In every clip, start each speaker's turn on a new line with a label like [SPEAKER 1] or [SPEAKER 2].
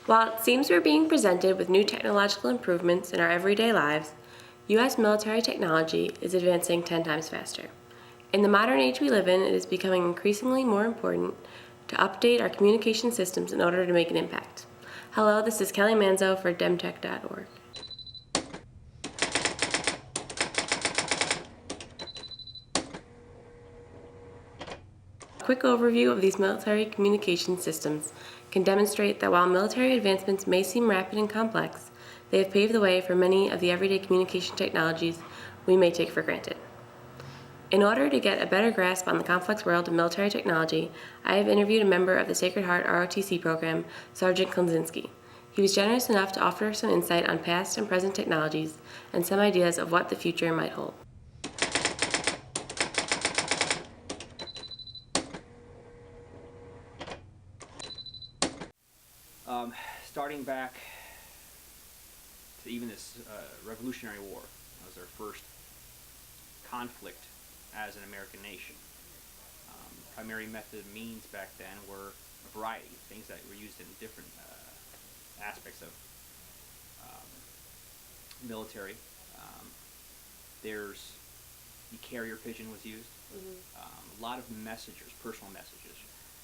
[SPEAKER 1] While it seems we're being presented with new technological improvements in our everyday lives, U.S. military technology is advancing 10 times faster. In the modern age we live in, it is becoming increasingly more important to update our communication systems in order to make an impact. Hello, this is Kelly Manzo for demtech.org. A quick overview of these military communication systems can demonstrate that while military advancements may seem rapid and complex, they have paved the way for many of the everyday communication technologies we may take for granted. In order to get a better grasp on the complex world of military technology, I have interviewed a member of the Sacred Heart ROTC program, Sergeant Klzinski. He was generous enough to offer some insight on past and present technologies and some ideas of what the future might hold.
[SPEAKER 2] Starting back to even this Revolutionary War, that was our first conflict as an American nation. Primary method of means back then were a variety of things that were used in different aspects of military. There's the carrier pigeon was used. A lot of messengers, personal messages.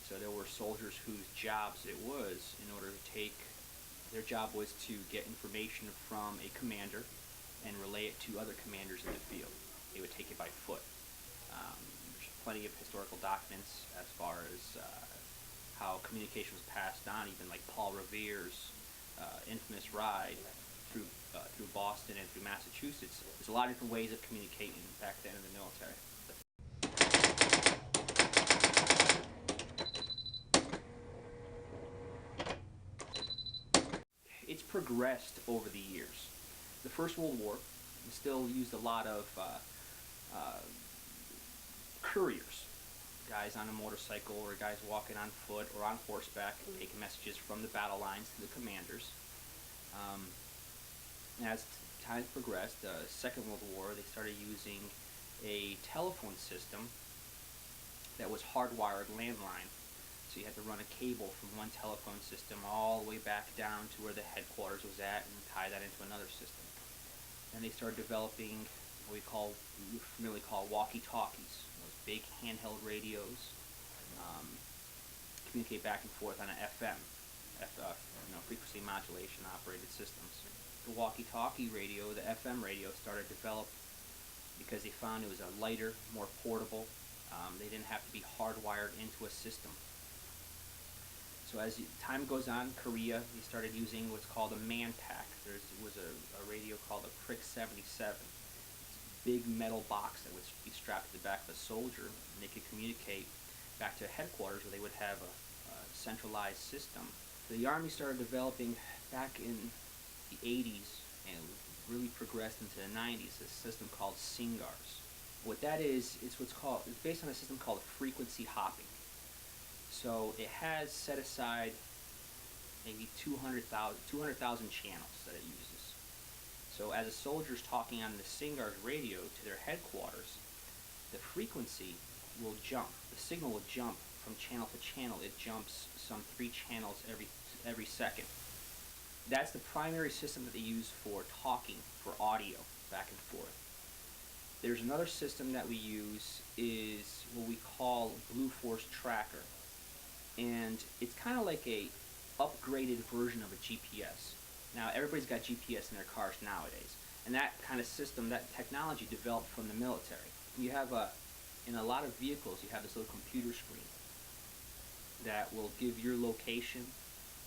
[SPEAKER 2] So there were soldiers whose jobs it was in order to take, their job was to get information from a commander and relay it to other commanders in the field. They would take it by foot. There's plenty of historical documents as far as how communication was passed on, even like Paul Revere's infamous ride through Boston and through Massachusetts. There's a lot of different ways of communicating back then in the military. It's progressed over the years. The First World War still used a lot of couriers, guys on a motorcycle or guys walking on foot or on horseback, taking messages from the battle lines to the commanders. As time progressed, the Second World War, they started using a telephone system that was hardwired landline. So you had to run a cable from one telephone system all the way back down to where the headquarters was at and tie that into another system. Then they started developing what we familiarly call walkie-talkies, those big handheld radios, communicate back and forth on an FM, frequency modulation operated systems. The walkie-talkie radio, the FM radio, started to develop because they found it was a lighter, more portable. They didn't have to be hardwired into a system. So as time goes on, Korea, they started using what's called a man-pack. There was a radio called a Prick 77. It's a big metal box that would be strapped to the back of a soldier, and they could communicate back to headquarters where they would have a centralized system. The Army started developing back in the 80s and really progressed into the 90s, this system called SINGARs. What that is, it's based on a system called frequency hopping. So it has set aside maybe 200,000 channels that it uses. So as a soldier's talking on the SINGAR's radio to their headquarters, the frequency will jump. The signal will jump from channel to channel. It jumps some 3 channels every second. That's the primary system that they use for talking, for audio, back and forth. There's another system that we use is what we call Blue Force Tracker. And it's kind of like a upgraded version of a GPS. Now everybody's got GPS in their cars nowadays, and that kind of system, that technology developed from the military. You have in a lot of vehicles, you have this little computer screen that will give your location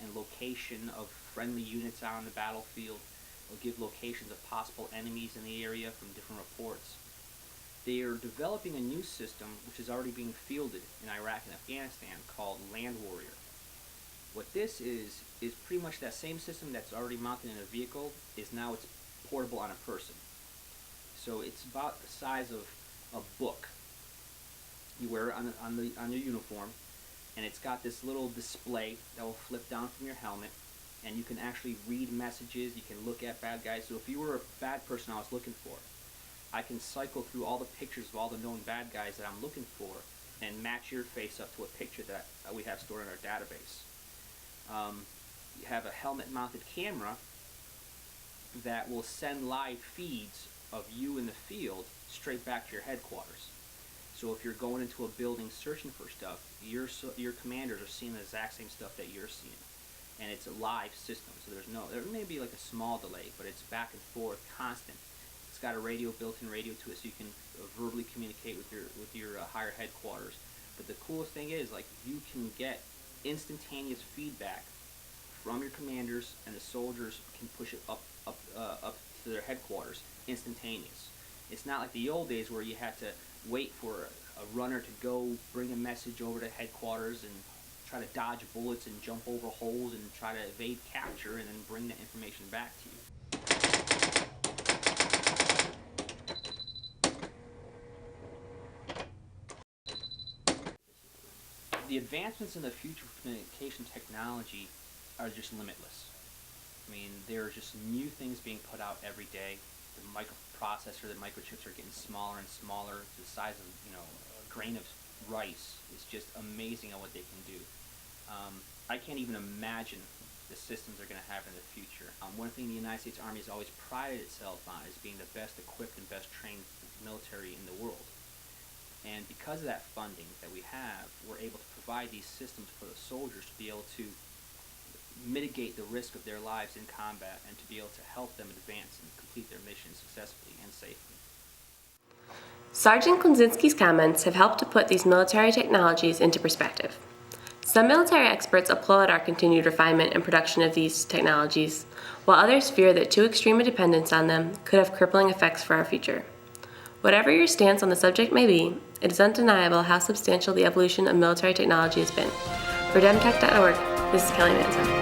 [SPEAKER 2] and location of friendly units out on the battlefield. It will give locations of possible enemies in the area from different reports. They are developing a new system which is already being fielded in Iraq and Afghanistan called Land Warrior. What this is pretty much that same system that's already mounted in a vehicle, is now it's portable on a person. So it's about the size of a book. You wear it on your uniform, and it's got this little display that will flip down from your helmet, and you can actually read messages, you can look at bad guys. So if you were a bad person I was looking for, I can cycle through all the pictures of all the known bad guys that I'm looking for and match your face up to a picture that we have stored in our database. have a helmet-mounted camera that will send live feeds of you in the field straight back to your headquarters. So if you're going into a building searching for stuff, your commanders are seeing the exact same stuff that you're seeing, and it's a live system. So there may be like a small delay, but it's back and forth, constant. It's got a built-in radio to it, so you can verbally communicate with your higher headquarters. But the coolest thing is, like, you can get instantaneous feedback from your commanders, and the soldiers can push it up to their headquarters instantaneous. It's not like the old days where you had to wait for a runner to go bring a message over to headquarters and try to dodge bullets and jump over holes and try to evade capture and then bring that information back to you. The advancements in the future of communication technology are just limitless. I mean, there are just new things being put out every day. The microprocessor, the microchips are getting smaller and smaller. The size of, a grain of rice is just amazing at what they can do. I can't even imagine the systems they're going to have in the future. One thing the United States Army has always prided itself on is being the best equipped and best trained military in the world. And because of that funding that we have, we're able to provide these systems for the soldiers to be able to mitigate the risk of their lives in combat and to be able to help them advance and complete their mission successfully and safely.
[SPEAKER 1] Sergeant Klonzinski's comments have helped to put these military technologies into perspective. Some military experts applaud our continued refinement and production of these technologies, while others fear that too extreme a dependence on them could have crippling effects for our future. Whatever your stance on the subject may be, it is undeniable how substantial the evolution of military technology has been. For DemTech.org, this is Kelly Manzo.